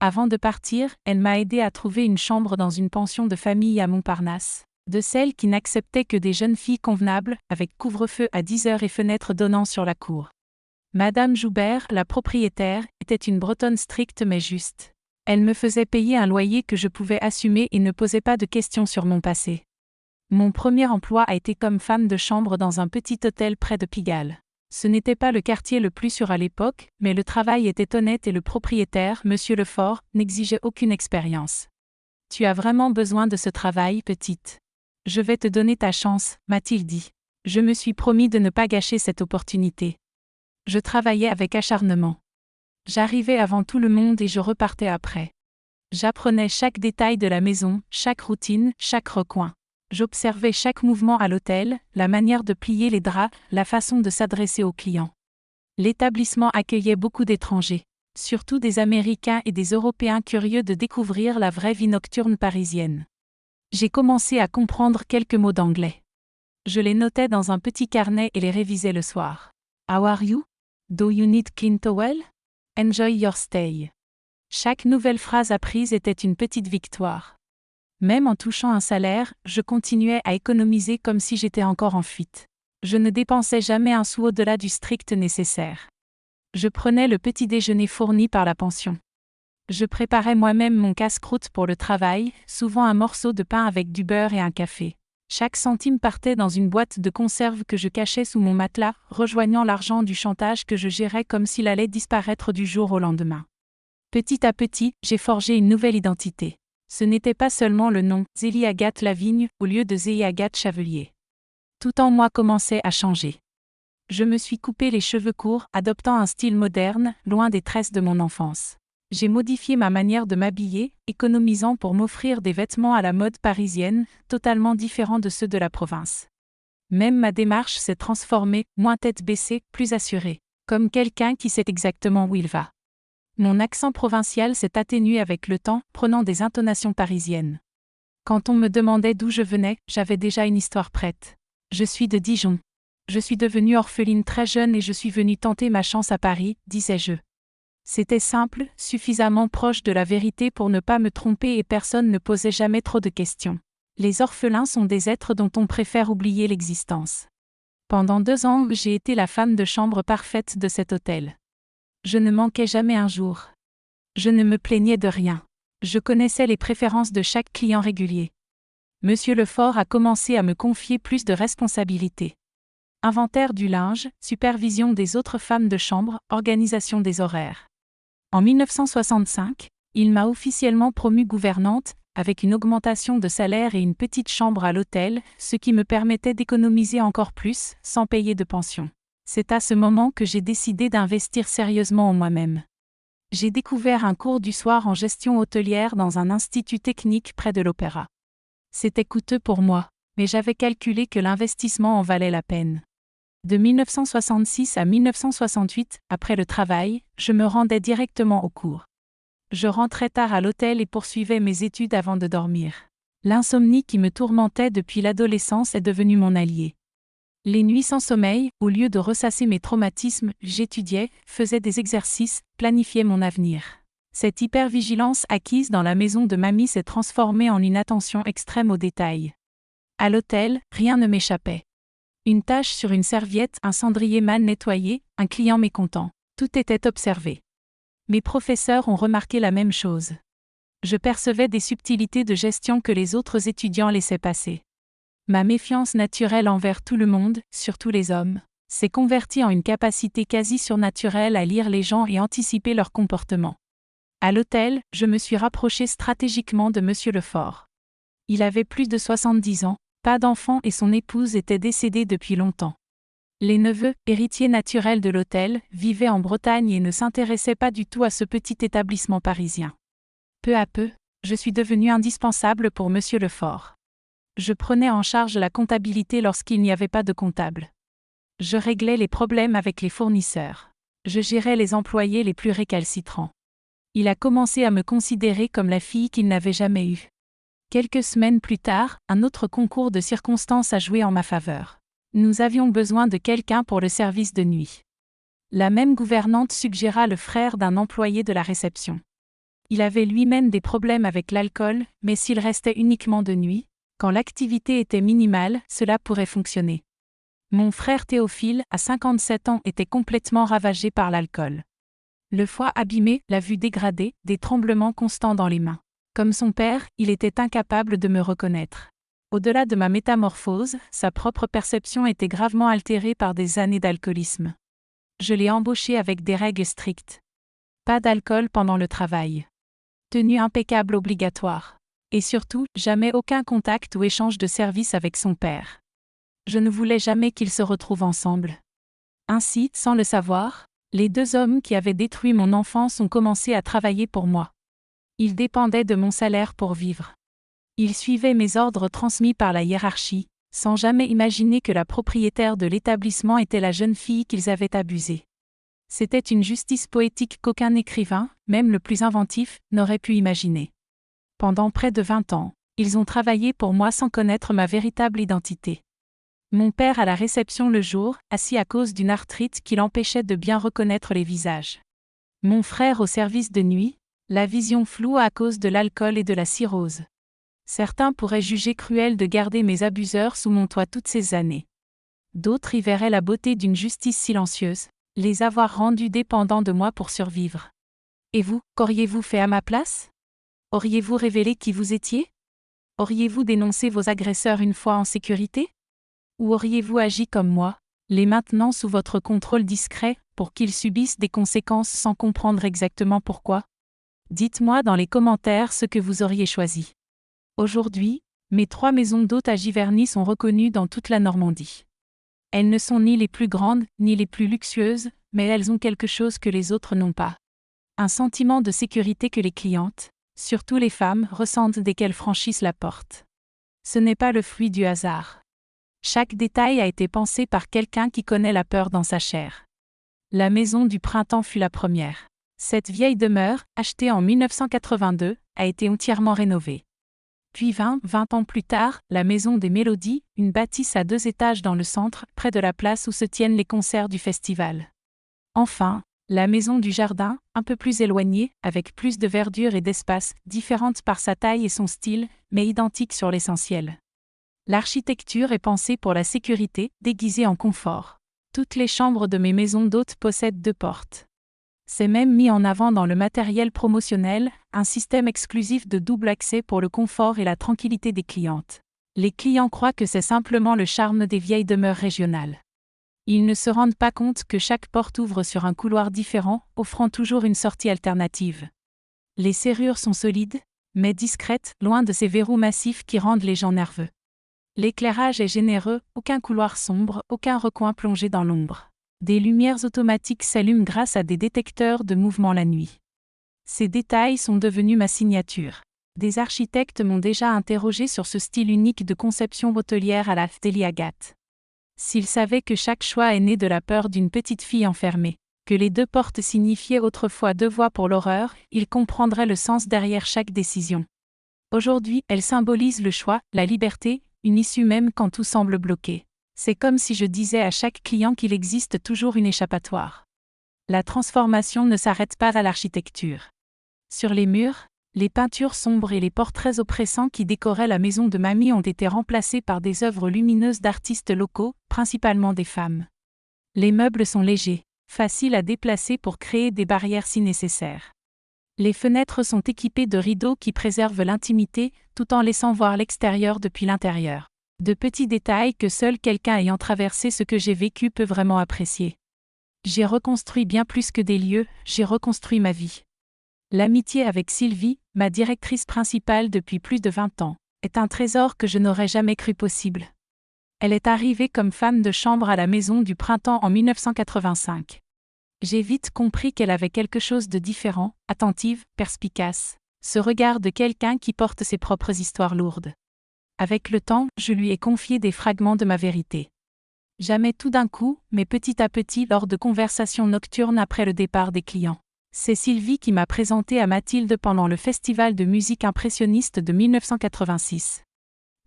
S1: Avant de partir, elle m'a aidé à trouver une chambre dans une pension de famille à Montparnasse, de celles qui n'acceptaient que des jeunes filles convenables, avec couvre-feu à 10 heures et fenêtres donnant sur la cour. Madame Joubert, la propriétaire, était une Bretonne stricte mais juste. Elle me faisait payer un loyer que je pouvais assumer et ne posait pas de questions sur mon passé. Mon premier emploi a été comme femme de chambre dans un petit hôtel près de Pigalle. Ce n'était pas le quartier le plus sûr à l'époque, mais le travail était honnête et le propriétaire, Monsieur Lefort, n'exigeait aucune expérience. « Tu as vraiment besoin de ce travail, petite. Je vais te donner ta chance, m'a-t-il dit. Je me suis promis de ne pas gâcher cette opportunité. Je travaillais avec acharnement. J'arrivais avant tout le monde et je repartais après. J'apprenais chaque détail de la maison, chaque routine, chaque recoin. J'observais chaque mouvement à l'hôtel, la manière de plier les draps, la façon de s'adresser aux clients. L'établissement accueillait beaucoup d'étrangers, surtout des Américains et des Européens curieux de découvrir la vraie vie nocturne parisienne. J'ai commencé à comprendre quelques mots d'anglais. Je les notais dans un petit carnet et les révisais le soir. How are you? Do you need clean towel? Enjoy your stay. Chaque nouvelle phrase apprise était une petite victoire. Même en touchant un salaire, je continuais à économiser comme si j'étais encore en fuite. Je ne dépensais jamais un sou au-delà du strict nécessaire. Je prenais le petit déjeuner fourni par la pension. Je préparais moi-même mon casse-croûte pour le travail, souvent un morceau de pain avec du beurre et un café. Chaque centime partait dans une boîte de conserve que je cachais sous mon matelas, rejoignant l'argent du chantage que je gérais comme s'il allait disparaître du jour au lendemain. Petit à petit, j'ai forgé une nouvelle identité. Ce n'était pas seulement le nom, Zélie Agathe Lavigne, au lieu de Zélie Agathe Chavelier. Tout en moi commençait à changer. Je me suis coupé les cheveux courts, adoptant un style moderne, loin des tresses de mon enfance. J'ai modifié ma manière de m'habiller, économisant pour m'offrir des vêtements à la mode parisienne, totalement différents de ceux de la province. Même ma démarche s'est transformée, moins tête baissée, plus assurée, comme quelqu'un qui sait exactement où il va. Mon accent provincial s'est atténué avec le temps, prenant des intonations parisiennes. Quand on me demandait d'où je venais, j'avais déjà une histoire prête. Je suis de Dijon. Je suis devenue orpheline très jeune et je suis venue tenter ma chance à Paris, disais-je. C'était simple, suffisamment proche de la vérité pour ne pas me tromper et personne ne posait jamais trop de questions. Les orphelins sont des êtres dont on préfère oublier l'existence. Pendant 2 ans, j'ai été la femme de chambre parfaite de cet hôtel. Je ne manquais jamais un jour. Je ne me plaignais de rien. Je connaissais les préférences de chaque client régulier. Monsieur Lefort a commencé à me confier plus de responsabilités. Inventaire du linge, supervision des autres femmes de chambre, organisation des horaires. En 1965, il m'a officiellement promue gouvernante, avec une augmentation de salaire et une petite chambre à l'hôtel, ce qui me permettait d'économiser encore plus, sans payer de pension. C'est à ce moment que j'ai décidé d'investir sérieusement en moi-même. J'ai découvert un cours du soir en gestion hôtelière dans un institut technique près de l'Opéra. C'était coûteux pour moi, mais j'avais calculé que l'investissement en valait la peine. De 1966 à 1968, après le travail, je me rendais directement au cours. Je rentrais tard à l'hôtel et poursuivais mes études avant de dormir. L'insomnie qui me tourmentait depuis l'adolescence est devenue mon allié. Les nuits sans sommeil, au lieu de ressasser mes traumatismes, j'étudiais, faisais des exercices, planifiais mon avenir. Cette hypervigilance acquise dans la maison de mamie s'est transformée en une attention extrême aux détails. À l'hôtel, rien ne m'échappait. Une tache sur une serviette, un cendrier mal nettoyé, un client mécontent. Tout était observé. Mes professeurs ont remarqué la même chose. Je percevais des subtilités de gestion que les autres étudiants laissaient passer. Ma méfiance naturelle envers tout le monde, surtout les hommes, s'est convertie en une capacité quasi surnaturelle à lire les gens et anticiper leur comportement. À l'hôtel, je me suis rapprochée stratégiquement de Monsieur Lefort. Il avait plus de 70 ans, pas d'enfant et son épouse était décédée depuis longtemps. Les neveux, héritiers naturels de l'hôtel, vivaient en Bretagne et ne s'intéressaient pas du tout à ce petit établissement parisien. Peu à peu, je suis devenue indispensable pour Monsieur Lefort. Je prenais en charge la comptabilité lorsqu'il n'y avait pas de comptable. Je réglais les problèmes avec les fournisseurs. Je gérais les employés les plus récalcitrants. Il a commencé à me considérer comme la fille qu'il n'avait jamais eue. Quelques semaines plus tard, un autre concours de circonstances a joué en ma faveur. Nous avions besoin de quelqu'un pour le service de nuit. La même gouvernante suggéra le frère d'un employé de la réception. Il avait lui-même des problèmes avec l'alcool, mais s'il restait uniquement de nuit, quand l'activité était minimale, cela pourrait fonctionner. Mon frère Théophile, à 57 ans, était complètement ravagé par l'alcool. Le foie abîmé, la vue dégradée, des tremblements constants dans les mains. Comme son père, il était incapable de me reconnaître. Au-delà de ma métamorphose, sa propre perception était gravement altérée par des années d'alcoolisme. Je l'ai embauché avec des règles strictes. Pas d'alcool pendant le travail. Tenue impeccable obligatoire. Et surtout, jamais aucun contact ou échange de services avec son père. Je ne voulais jamais qu'ils se retrouvent ensemble. Ainsi, sans le savoir, les 2 hommes qui avaient détruit mon enfance ont commencé à travailler pour moi. Ils dépendaient de mon salaire pour vivre. Ils suivaient mes ordres transmis par la hiérarchie, sans jamais imaginer que la propriétaire de l'établissement était la jeune fille qu'ils avaient abusée. C'était une justice poétique qu'aucun écrivain, même le plus inventif, n'aurait pu imaginer. Pendant près de 20 ans, ils ont travaillé pour moi sans connaître ma véritable identité. Mon père à la réception le jour, assis à cause d'une arthrite qui l'empêchait de bien reconnaître les visages. Mon frère au service de nuit, la vision floue à cause de l'alcool et de la cirrhose. Certains pourraient juger cruel de garder mes abuseurs sous mon toit toutes ces années. D'autres y verraient la beauté d'une justice silencieuse, les avoir rendus dépendants de moi pour survivre. Et vous, qu'auriez-vous fait à ma place ? Auriez-vous révélé qui vous étiez ? Auriez-vous dénoncé vos agresseurs une fois en sécurité? Ou auriez-vous agi comme moi, les maintenant sous votre contrôle discret, pour qu'ils subissent des conséquences sans comprendre exactement pourquoi? Dites-moi dans les commentaires ce que vous auriez choisi. Aujourd'hui, mes 3 maisons d'hôtes à Giverny sont reconnues dans toute la Normandie. Elles ne sont ni les plus grandes, ni les plus luxueuses, mais elles ont quelque chose que les autres n'ont pas. Un sentiment de sécurité que les clientes, surtout les femmes, ressentent dès qu'elles franchissent la porte. Ce n'est pas le fruit du hasard. Chaque détail a été pensé par quelqu'un qui connaît la peur dans sa chair. La maison du printemps fut la première. Cette vieille demeure, achetée en 1982, a été entièrement rénovée. Puis 20 ans plus tard, la Maison des Mélodies, une bâtisse à 2 étages dans le centre, près de la place où se tiennent les concerts du festival. Enfin, la Maison du Jardin, un peu plus éloignée, avec plus de verdure et d'espace, différente par sa taille et son style, mais identique sur l'essentiel. L'architecture est pensée pour la sécurité, déguisée en confort. Toutes les chambres de mes maisons d'hôtes possèdent 2 portes. C'est même mis en avant dans le matériel promotionnel, un système exclusif de double accès pour le confort et la tranquillité des clientes. Les clients croient que c'est simplement le charme des vieilles demeures régionales. Ils ne se rendent pas compte que chaque porte ouvre sur un couloir différent, offrant toujours une sortie alternative. Les serrures sont solides, mais discrètes, loin de ces verrous massifs qui rendent les gens nerveux. L'éclairage est généreux, aucun couloir sombre, aucun recoin plongé dans l'ombre. Des lumières automatiques s'allument grâce à des détecteurs de mouvement la nuit. Ces détails sont devenus ma signature. Des architectes m'ont déjà interrogé sur ce style unique de conception hôtelière à la Delia Agathe. S'ils savaient que chaque choix est né de la peur d'une petite fille enfermée, que les 2 portes signifiaient autrefois 2 voies pour l'horreur, ils comprendraient le sens derrière chaque décision. Aujourd'hui, elles symbolisent le choix, la liberté, une issue même quand tout semble bloqué. C'est comme si je disais à chaque client qu'il existe toujours une échappatoire. La transformation ne s'arrête pas à l'architecture. Sur les murs, les peintures sombres et les portraits oppressants qui décoraient la maison de mamie ont été remplacés par des œuvres lumineuses d'artistes locaux, principalement des femmes. Les meubles sont légers, faciles à déplacer pour créer des barrières si nécessaire. Les fenêtres sont équipées de rideaux qui préservent l'intimité, tout en laissant voir l'extérieur depuis l'intérieur. De petits détails que seul quelqu'un ayant traversé ce que j'ai vécu peut vraiment apprécier. J'ai reconstruit bien plus que des lieux, j'ai reconstruit ma vie. L'amitié avec Sylvie, ma directrice principale depuis plus de 20 ans, est un trésor que je n'aurais jamais cru possible. Elle est arrivée comme femme de chambre à la Maison du Printemps en 1985. J'ai vite compris qu'elle avait quelque chose de différent, attentive, perspicace, ce regard de quelqu'un qui porte ses propres histoires lourdes. Avec le temps, je lui ai confié des fragments de ma vérité. Jamais tout d'un coup, mais petit à petit lors de conversations nocturnes après le départ des clients. C'est Sylvie qui m'a présenté à Mathilde pendant le festival de musique impressionniste de 1986.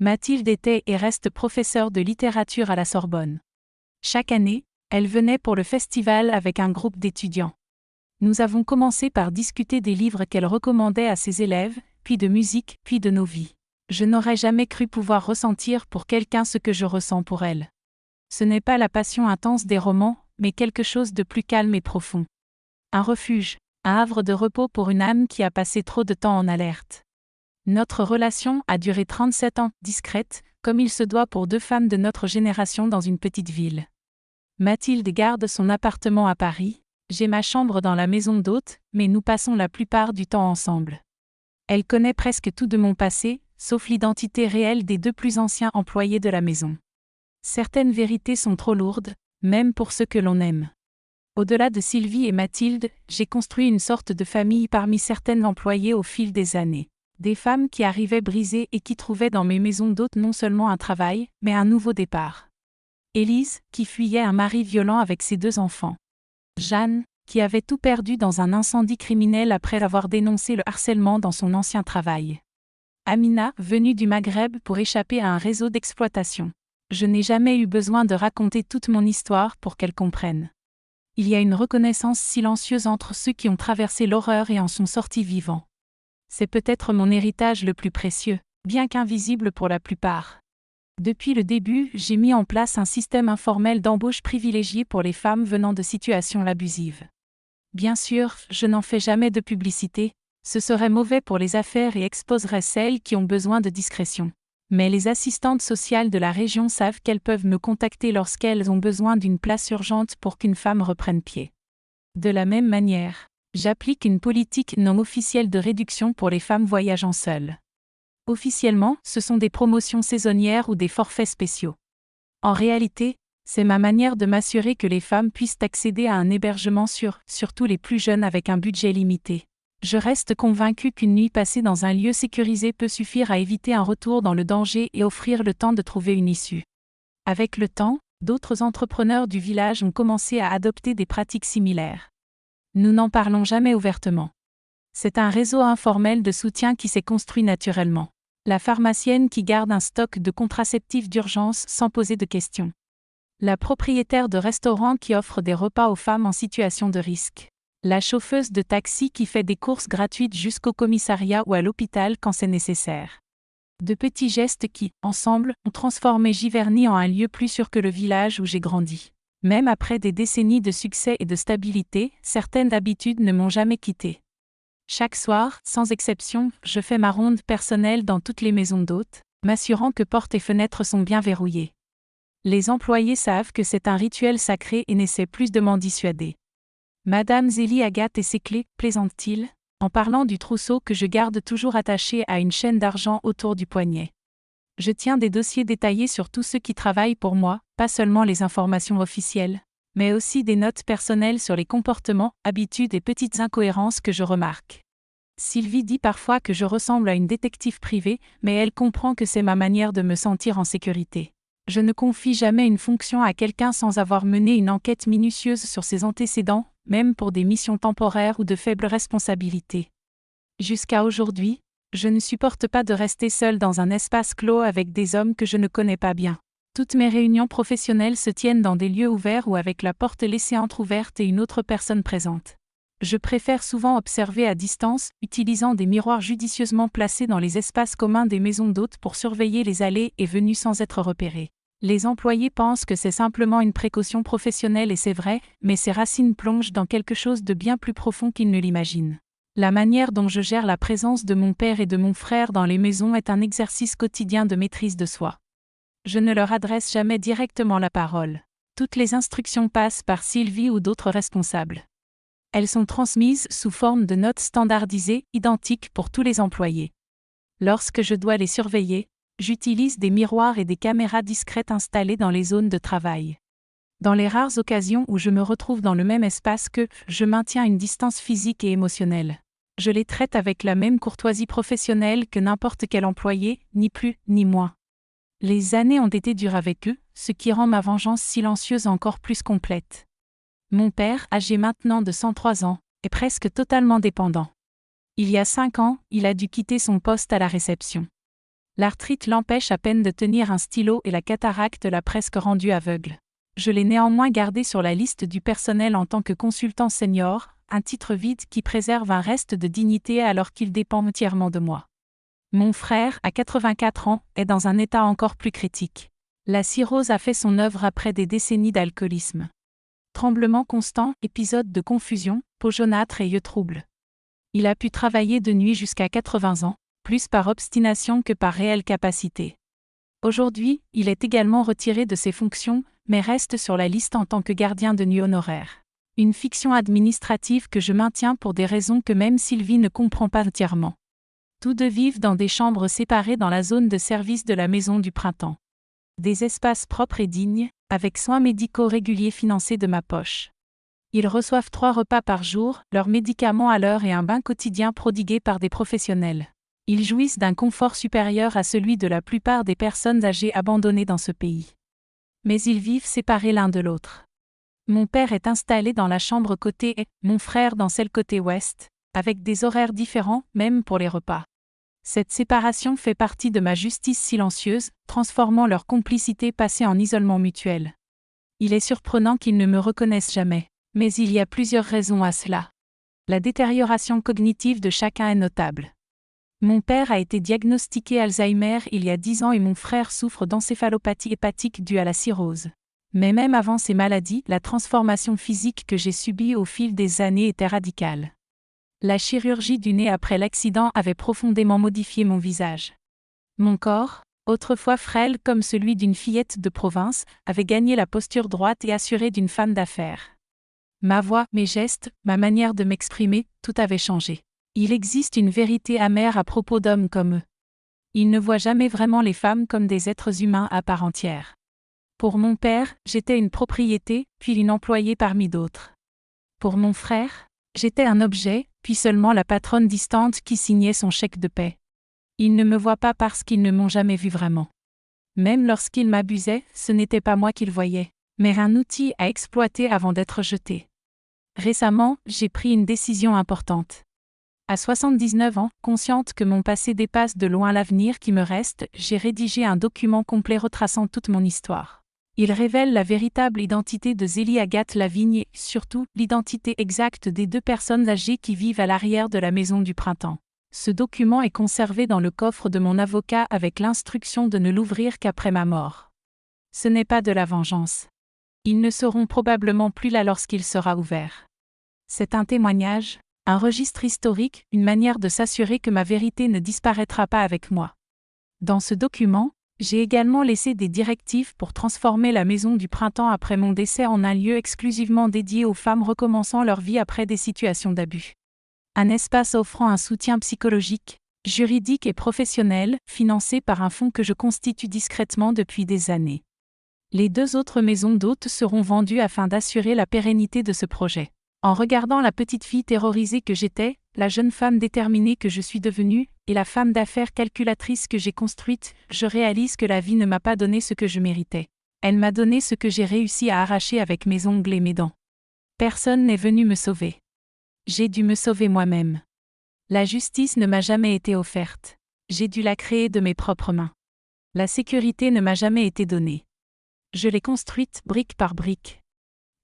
S1: Mathilde était et reste professeure de littérature à la Sorbonne. Chaque année, elle venait pour le festival avec un groupe d'étudiants. Nous avons commencé par discuter des livres qu'elle recommandait à ses élèves, puis de musique, puis de nos vies. Je n'aurais jamais cru pouvoir ressentir pour quelqu'un ce que je ressens pour elle. Ce n'est pas la passion intense des romans, mais quelque chose de plus calme et profond. Un refuge, un havre de repos pour une âme qui a passé trop de temps en alerte. Notre relation a duré 37 ans, discrète, comme il se doit pour 2 femmes de notre génération dans une petite ville. Mathilde garde son appartement à Paris, j'ai ma chambre dans la maison d'hôtes, mais nous passons la plupart du temps ensemble. Elle connaît presque tout de mon passé, sauf l'identité réelle des 2 plus anciens employés de la maison. Certaines vérités sont trop lourdes, même pour ceux que l'on aime. Au-delà de Sylvie et Mathilde, j'ai construit une sorte de famille parmi certaines employées au fil des années. Des femmes qui arrivaient brisées et qui trouvaient dans mes maisons d'hôtes non seulement un travail, mais un nouveau départ. Élise, qui fuyait un mari violent avec ses 2 enfants. Jeanne, qui avait tout perdu dans un incendie criminel après avoir dénoncé le harcèlement dans son ancien travail. Amina, venue du Maghreb pour échapper à un réseau d'exploitation. Je n'ai jamais eu besoin de raconter toute mon histoire pour qu'elle comprenne. Il y a une reconnaissance silencieuse entre ceux qui ont traversé l'horreur et en sont sortis vivants. C'est peut-être mon héritage le plus précieux, bien qu'invisible pour la plupart. Depuis le début, j'ai mis en place un système informel d'embauche privilégié pour les femmes venant de situations abusives. Bien sûr, je n'en fais jamais de publicité, Ce serait mauvais pour les affaires et exposerait celles qui ont besoin de discrétion. Mais les assistantes sociales de la région savent qu'elles peuvent me contacter lorsqu'elles ont besoin d'une place urgente pour qu'une femme reprenne pied. De la même manière, j'applique une politique non officielle de réduction pour les femmes voyageant seules. Officiellement, ce sont des promotions saisonnières ou des forfaits spéciaux. En réalité, c'est ma manière de m'assurer que les femmes puissent accéder à un hébergement sûr, surtout les plus jeunes avec un budget limité. Je reste convaincue qu'une nuit passée dans un lieu sécurisé peut suffire à éviter un retour dans le danger et offrir le temps de trouver une issue. Avec le temps, d'autres entrepreneurs du village ont commencé à adopter des pratiques similaires. Nous n'en parlons jamais ouvertement. C'est un réseau informel de soutien qui s'est construit naturellement. La pharmacienne qui garde un stock de contraceptifs d'urgence sans poser de questions. La propriétaire de restaurant qui offre des repas aux femmes en situation de risque. La chauffeuse de taxi qui fait des courses gratuites jusqu'au commissariat ou à l'hôpital quand c'est nécessaire. De petits gestes qui, ensemble, ont transformé Giverny en un lieu plus sûr que le village où j'ai grandi. Même après des décennies de succès et de stabilité, certaines habitudes ne m'ont jamais quitté. Chaque soir, sans exception, je fais ma ronde personnelle dans toutes les maisons d'hôtes, m'assurant que portes et fenêtres sont bien verrouillées. Les employés savent que c'est un rituel sacré et n'essaient plus de m'en dissuader. Madame Zélie Agathe et ses clés, plaisante-t-il, en parlant du trousseau que je garde toujours attaché à une chaîne d'argent autour du poignet. Je tiens des dossiers détaillés sur tous ceux qui travaillent pour moi, pas seulement les informations officielles, mais aussi des notes personnelles sur les comportements, habitudes et petites incohérences que je remarque. Sylvie dit parfois que je ressemble à une détective privée, mais elle comprend que c'est ma manière de me sentir en sécurité. Je ne confie jamais une fonction à quelqu'un sans avoir mené une enquête minutieuse sur ses antécédents, même pour des missions temporaires ou de faibles responsabilités. Jusqu'à aujourd'hui, je ne supporte pas de rester seule dans un espace clos avec des hommes que je ne connais pas bien. Toutes mes réunions professionnelles se tiennent dans des lieux ouverts ou avec la porte laissée entrouverte et une autre personne présente. Je préfère souvent observer à distance, utilisant des miroirs judicieusement placés dans les espaces communs des maisons d'hôtes pour surveiller les allées et venues sans être repérés. Les employés pensent que c'est simplement une précaution professionnelle et c'est vrai, mais ses racines plongent dans quelque chose de bien plus profond qu'ils ne l'imaginent. La manière dont je gère la présence de mon père et de mon frère dans les maisons est un exercice quotidien de maîtrise de soi. Je ne leur adresse jamais directement la parole. Toutes les instructions passent par Sylvie ou d'autres responsables. Elles sont transmises sous forme de notes standardisées, identiques pour tous les employés. Lorsque je dois les surveiller, j'utilise des miroirs et des caméras discrètes installées dans les zones de travail. Dans les rares occasions où je me retrouve dans le même espace qu'eux, je maintiens une distance physique et émotionnelle. Je les traite avec la même courtoisie professionnelle que n'importe quel employé, ni plus, ni moins. Les années ont été dures avec eux, ce qui rend ma vengeance silencieuse encore plus complète. Mon père, âgé maintenant de 103 ans, est presque totalement dépendant. Il y a 5 ans, il a dû quitter son poste à la réception. L'arthrite l'empêche à peine de tenir un stylo et la cataracte l'a presque rendu aveugle. Je l'ai néanmoins gardé sur la liste du personnel en tant que consultant senior, un titre vide qui préserve un reste de dignité alors qu'il dépend entièrement de moi. Mon frère, à 84 ans, est dans un état encore plus critique. La cirrhose a fait son œuvre après des décennies d'alcoolisme. Tremblements constants, épisodes de confusion, peau jaunâtre et yeux troubles. Il a pu travailler de nuit jusqu'à 80 ans, plus par obstination que par réelle capacité. Aujourd'hui, il est également retiré de ses fonctions, mais reste sur la liste en tant que gardien de nuit honoraire. Une fiction administrative que je maintiens pour des raisons que même Sylvie ne comprend pas entièrement. Tous deux vivent dans des chambres séparées dans la zone de service de la maison du printemps. Des espaces propres et dignes, avec soins médicaux réguliers financés de ma poche. Ils reçoivent 3 repas par jour, leurs médicaments à l'heure et un bain quotidien prodigué par des professionnels. Ils jouissent d'un confort supérieur à celui de la plupart des personnes âgées abandonnées dans ce pays. Mais ils vivent séparés l'un de l'autre. Mon père est installé dans la chambre côté est, mon frère dans celle côté ouest, avec des horaires différents, même pour les repas. Cette séparation fait partie de ma justice silencieuse, transformant leur complicité passée en isolement mutuel. Il est surprenant qu'ils ne me reconnaissent jamais, mais il y a plusieurs raisons à cela. La détérioration cognitive de chacun est notable. Mon père a été diagnostiqué Alzheimer il y a 10 ans et mon frère souffre d'encéphalopathie hépatique due à la cirrhose. Mais même avant ces maladies, la transformation physique que j'ai subie au fil des années était radicale. La chirurgie du nez après l'accident avait profondément modifié mon visage. Mon corps, autrefois frêle comme celui d'une fillette de province, avait gagné la posture droite et assurée d'une femme d'affaires. Ma voix, mes gestes, ma manière de m'exprimer, tout avait changé. Il existe une vérité amère à propos d'hommes comme eux. Ils ne voient jamais vraiment les femmes comme des êtres humains à part entière. Pour mon père, j'étais une propriété, puis une employée parmi d'autres. Pour mon frère, j'étais un objet, puis seulement la patronne distante qui signait son chèque de paie. Ils ne me voient pas parce qu'ils ne m'ont jamais vu vraiment. Même lorsqu'ils m'abusaient, ce n'était pas moi qu'ils voyaient, mais un outil à exploiter avant d'être jeté. Récemment, j'ai pris une décision importante. À 79 ans, consciente que mon passé dépasse de loin l'avenir qui me reste, j'ai rédigé un document complet retraçant toute mon histoire. Il révèle la véritable identité de Zélie Agathe Lavigne et, surtout, l'identité exacte des 2 personnes âgées qui vivent à l'arrière de la maison du printemps. Ce document est conservé dans le coffre de mon avocat avec l'instruction de ne l'ouvrir qu'après ma mort. Ce n'est pas de la vengeance. Ils ne seront probablement plus là lorsqu'il sera ouvert. C'est un témoignage, un registre historique, une manière de s'assurer que ma vérité ne disparaîtra pas avec moi. Dans ce document, j'ai également laissé des directives pour transformer la maison du printemps après mon décès en un lieu exclusivement dédié aux femmes recommençant leur vie après des situations d'abus. Un espace offrant un soutien psychologique, juridique et professionnel, financé par un fonds que je constitue discrètement depuis des années. Les 2 autres maisons d'hôtes seront vendues afin d'assurer la pérennité de ce projet. En regardant la petite fille terrorisée que j'étais, la jeune femme déterminée que je suis devenue, et la femme d'affaires calculatrice que j'ai construite, je réalise que la vie ne m'a pas donné ce que je méritais. Elle m'a donné ce que j'ai réussi à arracher avec mes ongles et mes dents. Personne n'est venu me sauver. J'ai dû me sauver moi-même. La justice ne m'a jamais été offerte. J'ai dû la créer de mes propres mains. La sécurité ne m'a jamais été donnée. Je l'ai construite brique par brique.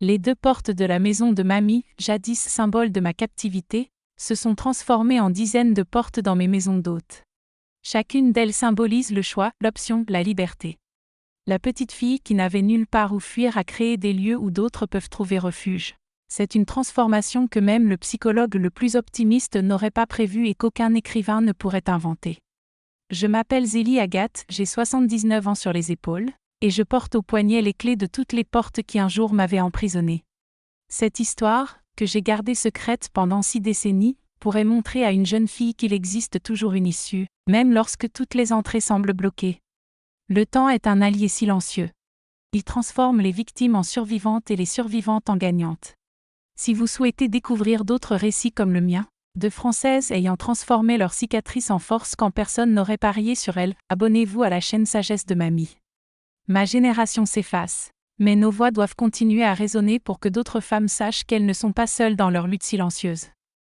S1: Les 2 portes de la maison de mamie, jadis symbole de ma captivité, se sont transformées en dizaines de portes dans mes maisons d'hôtes. Chacune d'elles symbolise le choix, l'option, la liberté. La petite fille qui n'avait nulle part où fuir a créé des lieux où d'autres peuvent trouver refuge. C'est une transformation que même le psychologue le plus optimiste n'aurait pas prévue et qu'aucun écrivain ne pourrait inventer. Je m'appelle Zélie Agathe, j'ai 79 ans sur les épaules, et je porte au poignet les clés de toutes les portes qui un jour m'avaient emprisonnée. Cette histoire, que j'ai gardée secrète pendant 6 décennies, pourrait montrer à une jeune fille qu'il existe toujours une issue, même lorsque toutes les entrées semblent bloquées. Le temps est un allié silencieux. Il transforme les victimes en survivantes et les survivantes en gagnantes. Si vous souhaitez découvrir d'autres récits comme le mien, de Françaises ayant transformé leurs cicatrices en force quand personne n'aurait parié sur elles, abonnez-vous à la chaîne Sagesse de Mamie. Ma génération s'efface, mais nos voix doivent continuer à résonner pour que d'autres femmes sachent qu'elles ne sont pas seules dans leur lutte silencieuse.